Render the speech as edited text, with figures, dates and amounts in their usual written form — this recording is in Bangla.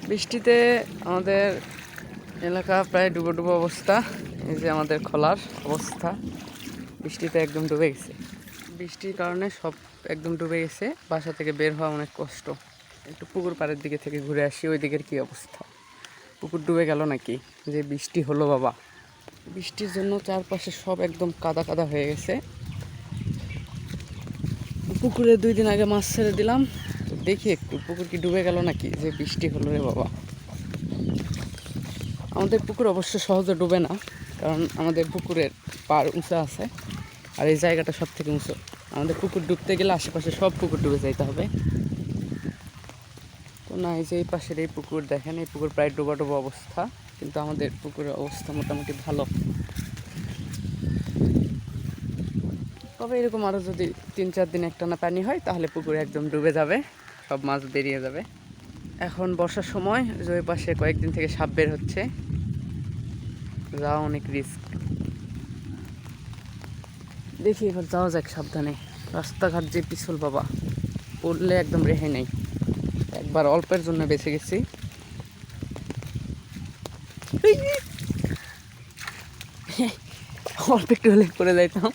বৃষ্টিতে আমাদের এলাকা প্রায় ডুবো ডুবো অবস্থা। এই যে আমাদের খোলার অবস্থা, বৃষ্টিতে একদম ডুবে গেছে। বৃষ্টির কারণে সব একদম ডুবে গেছে, বাসা থেকে বের হওয়া অনেক কষ্ট। একটু পুকুর পাড়ের দিকে থেকে ঘুরে আসি, ওই দিকের কী অবস্থা। পুকুর ডুবে গেল নাকি, যে বৃষ্টি হলো বাবা। বৃষ্টির জন্য চারপাশে সব একদম কাদা কাদা হয়ে গেছে। পুকুরে 2 দিন আগে মাছ ছেড়ে দিলাম, তো দেখি একটু পুকুর কি ডুবে গেল নাকি, যে বৃষ্টি হলো রে বাবা। আমাদের পুকুর অবশ্য সহজে ডুবে না, কারণ আমাদের পুকুরের পাড় উঁচা আছে, আর এই জায়গাটা সব থেকে উঁচু। আমাদের পুকুর ডুবতে গেলে আশেপাশে সব পুকুর ডুবে যাইতে হবে। তো না, এই যে এই পাশের এই পুকুর দেখেন, এই পুকুর প্রায় ডোবা ডোবা অবস্থা, কিন্তু আমাদের পুকুরের অবস্থা মোটামুটি ভালো। তবে এরকম আরও যদি 3-4 দিন একটানা পানি হয়, তাহলে পুকুরে একদম ডুবে যাবে, সব মাছ বেরিয়ে যাবে। এখন বর্ষার সময়, যে ওই পাশে কয়েকদিন থেকে সাপ বের হচ্ছে, যাওয়া অনেক রিস্ক। দেখি এবার যাওয়া যাক সাবধানে। রাস্তাঘাট যে পিছল বাবা, পড়লে একদম রেহাই নেই। একবার অল্পের জন্য বেঁচে গেছি। অল্প একটু হলে পড়ে যাইতাম।